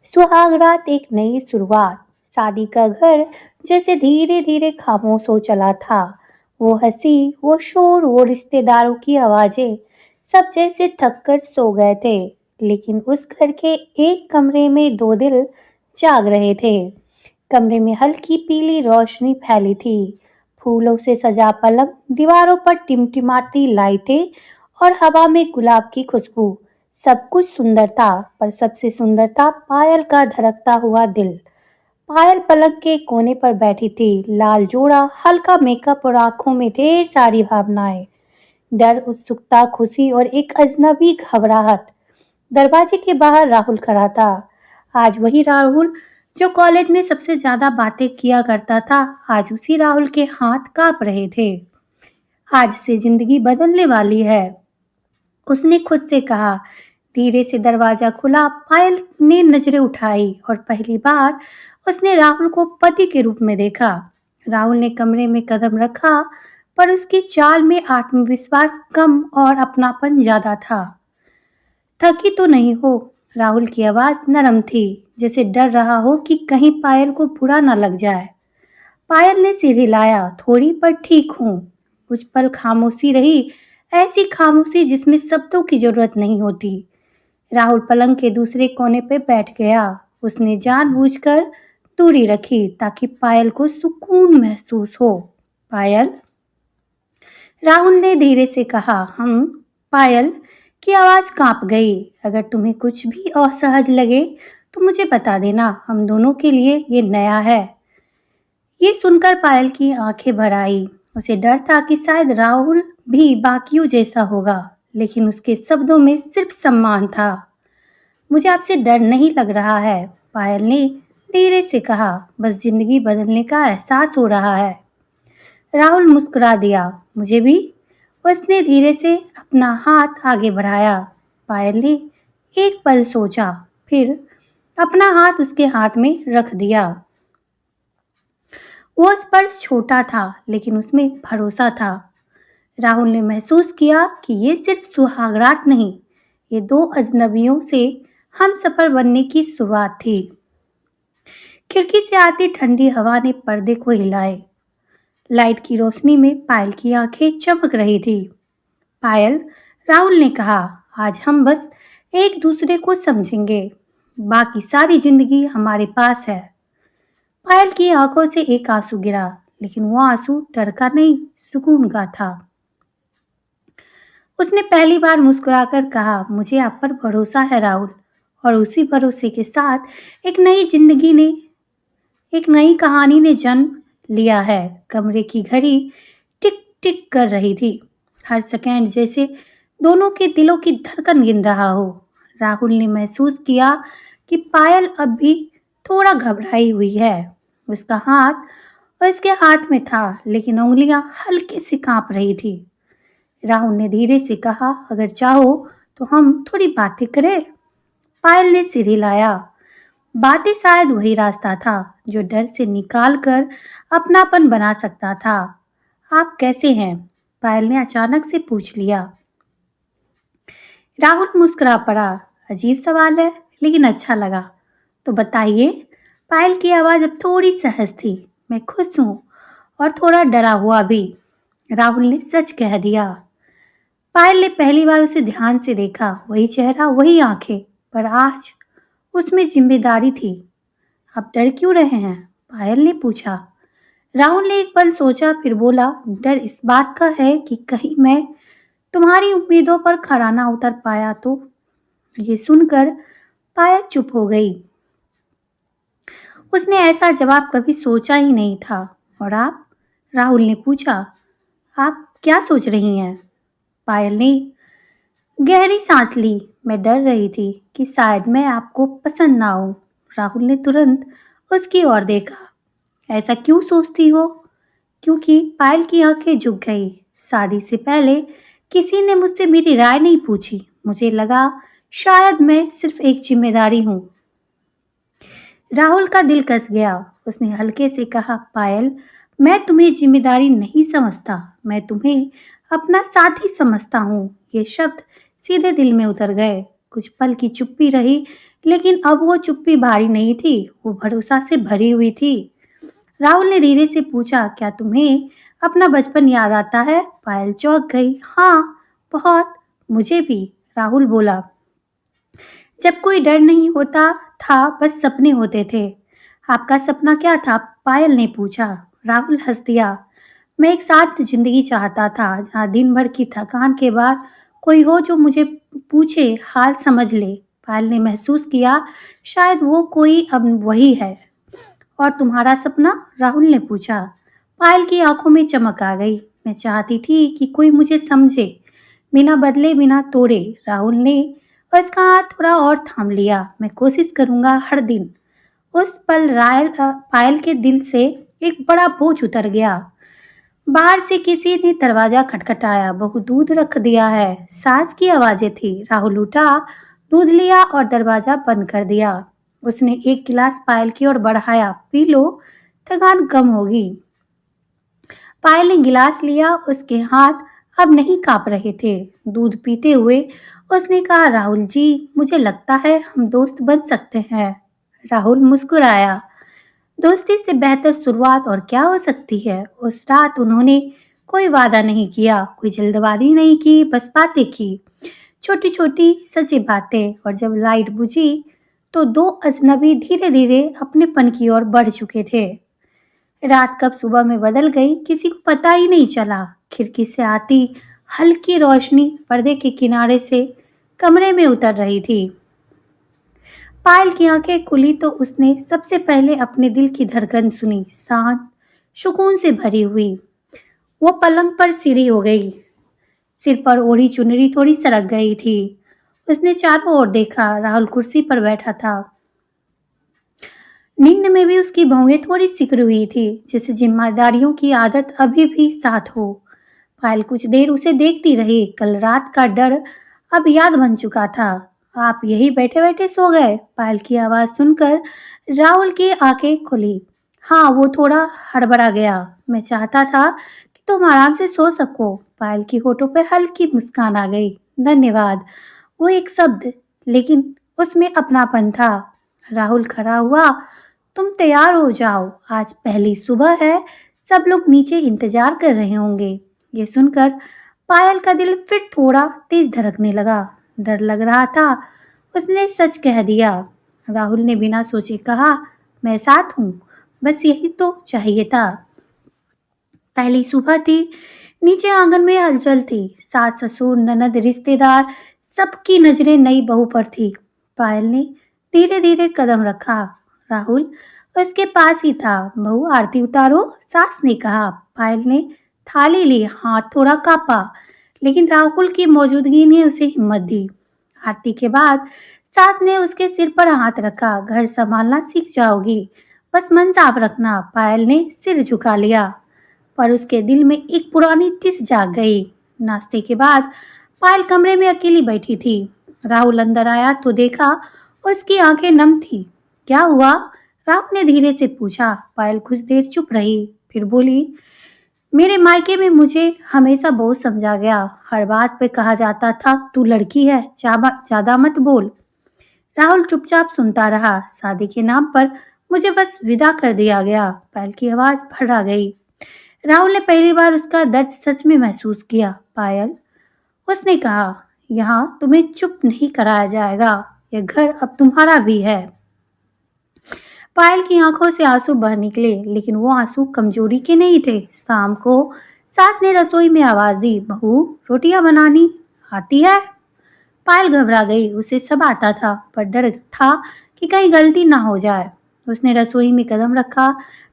सुहागरात एक नई शुरुआत। शादी का घर जैसे धीरे धीरे खामोश हो चला था। वो हंसी, वो शोर, वो रिश्तेदारों की आवाजें, सब जैसे थक कर सो गए थे। लेकिन उस घर के एक कमरे में दो दिल जाग रहे थे। कमरे में हल्की पीली रोशनी फैली थी। फूलों से सजा पलंग, दीवारों पर टिमटिमाती लाइटें और हवा में गुलाब की खुशबू। सब कुछ सुंदर था, पर सबसे सुंदर था पायल का धड़कता हुआ दिल। पायल पलंग के कोने पर बैठी थी, लाल जोड़ा, हल्का मेकअप और आंखों में ढेर सारी भावनाएं। डर, उत्सुकता, खुशी और एक अजनबी घबराहट। दरवाजे के बाहर राहुल खड़ा था। आज वही राहुल जो कॉलेज में सबसे ज्यादा बातें किया करता था, आज उसी राहुल के हाथ कांप रहे थे। आज से जिंदगी बदलने वाली है, उसने खुद से कहा। धीरे से दरवाजा खुला, पायल ने नजरें उठाई और पहली बार उसने राहुल को पति के रूप में देखा। राहुल ने कमरे में कदम रखा, पर उसकी चाल में आत्मविश्वास कम और अपनापन ज्यादा था। थकी तो नहीं हो? राहुल की आवाज नरम थी, जैसे डर रहा हो कि कहीं पायल को बुरा न लग जाए। पायल ने सिर हिलाया, थोड़ी, पर ठीक हूँ। कुछ पल खामोशी रही, ऐसी खामोशी जिसमें शब्दों की जरूरत नहीं होती। राहुल पलंग के दूसरे कोने पे बैठ गया। उसने जानबूझकर दूरी रखी ताकि पायल को सुकून महसूस हो। पायल, राहुल ने धीरे से कहा। हम। पायल की आवाज कांप गई। अगर तुम्हें कुछ भी असहज लगे तो मुझे बता देना, हम दोनों के लिए ये नया है। ये सुनकर पायल की आंखें भर आई। उसे डर था कि शायद राहुल भी बाकियों जैसा होगा, लेकिन उसके शब्दों में सिर्फ सम्मान था। मुझे आपसे डर नहीं लग रहा है, पायल ने धीरे से कहा। बस जिंदगी बदलने का एहसास हो रहा है। राहुल मुस्कुरा दिया। मुझे भी। उसने धीरे से अपना हाथ आगे बढ़ाया। पायल ने एक पल सोचा, फिर अपना हाथ उसके हाथ में रख दिया। वो स्पर्श छोटा था, लेकिन उसमें भरोसा था। राहुल ने महसूस किया कि ये सिर्फ सुहागरात नहीं, ये दो अजनबियों से हम सफर बनने की शुरुआत थी। खिड़की से आती ठंडी हवा ने पर्दे को हिलाए। लाइट की रोशनी में पायल की आंखें चमक रही थी। पायल, राहुल ने कहा, आज हम बस एक दूसरे को समझेंगे, बाकी सारी जिंदगी हमारे पास है। पायल की आंखों से एक आंसू गिरा, लेकिन वो आंसू डर का नहीं, सुकून का था। उसने पहली बार मुस्कुराकर कहा, मुझे आप पर भरोसा है राहुल। और उसी भरोसे के साथ एक नई कहानी ने जन्म लिया है। कमरे की घड़ी टिक टिक कर रही थी, हर सेकंड जैसे दोनों के दिलों की धड़कन गिन रहा हो। राहुल ने महसूस किया कि पायल अब भी थोड़ा घबराई हुई है। उसका हाथ उसके हाथ में था, लेकिन उंगलियां हल्के से कांप रही थी। राहुल ने धीरे से कहा, अगर चाहो तो हम थोड़ी बातें करें। पायल ने सिर हिलाया। बातें शायद वही रास्ता था जो डर से निकाल कर अपनापन बना सकता था। आप कैसे हैं? पायल ने अचानक से पूछ लिया। राहुल मुस्कुरा पड़ा। अजीब सवाल है, लेकिन अच्छा लगा। तो बताइए। पायल की आवाज अब थोड़ी सहज थी। मैं खुश हूँ, और थोड़ा डरा हुआ भी, राहुल ने सच कह दिया। पायल ने पहली बार उसे ध्यान से देखा। वही चेहरा, वही आंखें, पर आज उसमें जिम्मेदारी थी। आप डर क्यों रहे हैं? पायल ने पूछा। राहुल ने एक पल सोचा, फिर बोला, डर इस बात का है कि कहीं मैं तुम्हारी उम्मीदों पर खरा ना उतर पाया तो। ये सुनकर पायल चुप हो गई। उसने ऐसा जवाब कभी सोचा ही नहीं था। और आप? राहुल ने पूछा। आप क्या सोच रही हैं? पायल ने गहरी सांस ली। मैं डर रही थी कि शायद मैं आपको पसंद ना आऊं। राहुल ने तुरंत उसकी ओर देखा। ऐसा क्यों सोचती हो? क्योंकि पायल की आंखें झुक गई। शादी से पहले किसी ने मुझसे मेरी राय नहीं पूछी। मुझे लगा शायद मैं सिर्फ एक जिम्मेदारी हूँ। राहुल का दिल कस गया। उसने हल्के से कहा, पायल, मैं तुम्हें जिम्मेदारी नहीं समझता, मैं तुम्हें अपना साथी समझता हूँ। ये शब्द सीधे दिल में उतर गए। कुछ पल की चुप्पी रही, लेकिन अब वो चुप्पी भारी नहीं थी, वो भरोसा से भरी हुई थी। राहुल ने धीरे से पूछा, क्या तुम्हें अपना बचपन याद आता है? पायल चौंक गई। हाँ, बहुत। मुझे भी, राहुल बोला। जब कोई डर नहीं होता था, बस सपने होते थे। आपका सपना क्या था? पायल ने पूछा। राहुल हंस दिया। मैं एक साथ जिंदगी चाहता था, जहाँ दिन भर की थकान के बाद कोई हो जो मुझे पूछे, हाल समझ ले। पायल ने महसूस किया, शायद वो कोई अब वही है। और तुम्हारा सपना? राहुल ने पूछा। पायल की आंखों में चमक आ गई। मैं चाहती थी कि कोई मुझे समझे, बिना बदले, बिना तोड़े। राहुल ने उसका हाथ थोड़ा और थाम लिया। मैं कोशिश करूंगा हर दिन। उस पल पायल के दिल से एक बड़ा बोझ उतर गया। बाहर से किसी ने दरवाजा खटखटाया। बहू दूध रख दिया है, सास की आवाजें थी। राहुल उठा, दूध लिया और दरवाजा बंद कर दिया। उसने एक गिलास पायल की ओर बढ़ाया। पी लो, थकान कम होगी। पायल ने गिलास लिया। उसके हाथ अब नहीं कांप रहे थे। दूध पीते हुए उसने कहा, राहुल जी, मुझे लगता है हम दोस्त बन सकते हैं। राहुल मुस्कुराया। दोस्ती से बेहतर शुरुआत और क्या हो सकती है? उस रात उन्होंने कोई वादा नहीं किया, कोई जल्दबाजी नहीं की, बस बातें की। छोटी छोटी सच्ची बातें। और जब लाइट बुझी तो दो अजनबी धीरे धीरे अपनेपन की ओर बढ़ चुके थे। रात कब सुबह में बदल गई, किसी को पता ही नहीं चला। खिड़की से आती हल्की रोशनी पर्दे के किनारे से कमरे में उतर रही थी। पायल की आंखें खुली तो उसने सबसे पहले अपने दिल की धड़कन सुनी, शांत, सुकून से भरी हुई। वो पलंग पर सीधी हो गई। सिर पर ओढ़ी चुनरी थोड़ी सरक गई थी। उसने चारों ओर देखा। राहुल कुर्सी पर बैठा था। नींद में भी उसकी भौहें थोड़ी सिकुड़ी हुई थी, जैसे जिम्मेदारियों की आदत अभी भी साथ हो। पायल कुछ देर उसे देखती रही। कल रात का डर अब याद बन चुका था। आप यही बैठे बैठे सो गए? पायल की आवाज सुनकर राहुल की आंखें खुली। हाँ, वो थोड़ा हड़बड़ा गया। मैं चाहता था कि तुम आराम से सो सको। पायल की होठों पर हल्की मुस्कान आ गई। धन्यवाद। वो एक शब्द, लेकिन उसमें अपनापन था। राहुल खड़ा हुआ। तुम तैयार हो जाओ, आज पहली सुबह है, सब लोग नीचे इंतजार कर रहे होंगे। ये सुनकर पायल का दिल फिर थोड़ा तेज धड़कने लगा। डर लग रहा था, उसने सच कह दिया। राहुल ने बिना सोचे कहा, मैं साथ हूँ, बस यही तो चाहिए था। पहली सुबह थी। नीचे आंगन में हलचल थी। सास, ससुर, ननद, रिश्तेदार, सबकी नजरें नई बहू पर थी। पायल ने धीरे धीरे कदम रखा। राहुल उसके पास ही था। बहू, आरती उतारो, सास ने कहा। पायल ने थाली ली। हाथ थोड़ा कांपा, लेकिन राहुल की मौजूदगी ने उसे हिम्मत दी। आरती के बाद सास ने उसके सिर पर हाथ रखा। घर संभालना सीख जाओगी, बस मन साफ रखना। पायल ने सिर झुका लिया, पर उसके दिल में एक पुरानी टिस जाग गई। नाश्ते के बाद पायल कमरे में अकेली बैठी थी। राहुल अंदर आया तो देखा उसकी आंखें नम थी। क्या हुआ? राहुल ने धीरे से पूछा। पायल कुछ देर चुप रही, फिर बोली, मेरे मायके में मुझे हमेशा बहुत समझा गया। हर बात पे कहा जाता था, तू लड़की है, ज्यादा मत बोल। राहुल चुपचाप सुनता रहा। शादी के नाम पर मुझे बस विदा कर दिया गया। पायल की आवाज भर गई। राहुल ने पहली बार उसका दर्द सच में महसूस किया। पायल, उसने कहा, यहाँ तुम्हें चुप नहीं कराया जाएगा। यह घर अब तुम्हारा भी है। पायल की आंखों से आंसू बह निकले, लेकिन वो आंसू कमजोरी के नहीं थे। शाम को सास ने रसोई में आवाज दी, बहू, रोटियां बनानी आती है? पायल घबरा गई। उसे सब आता था, पर डर था कि कहीं गलती ना हो जाए। उसने रसोई में कदम रखा।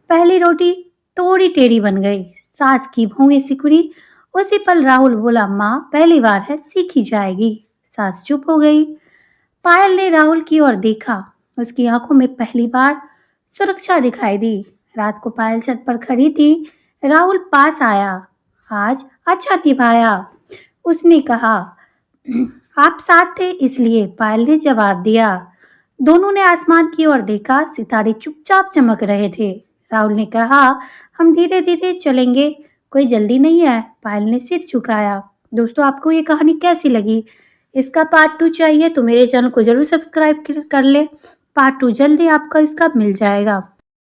पहली रोटी थोड़ी टेढ़ी बन गई। सास की भौहें सिकुड़ी। उसी पल राहुल बोला, माँ, पहली बार है, सीखी जाएगी। सास चुप हो गई। पायल ने राहुल की ओर देखा। उसकी आंखों में पहली बार सुरक्षा दिखाई दी। रात को पायल छत पर खड़ी थी। राहुल पास आया। आज अच्छा निभाया, उसने कहा। आप साथ थे इसलिए, पायल ने जवाब दिया। दोनों ने आसमान की ओर देखा। सितारे चुपचाप चमक रहे थे। राहुल ने कहा, हम धीरे धीरे चलेंगे, कोई जल्दी नहीं है। पायल ने सिर झुकाया। दोस्तों, आपको ये कहानी कैसी लगी? इसका पार्ट 2 चाहिए तो मेरे चैनल को ज़रूर सब्सक्राइब कर ले। पार्ट 2 जल्दी आपको इसका मिल जाएगा।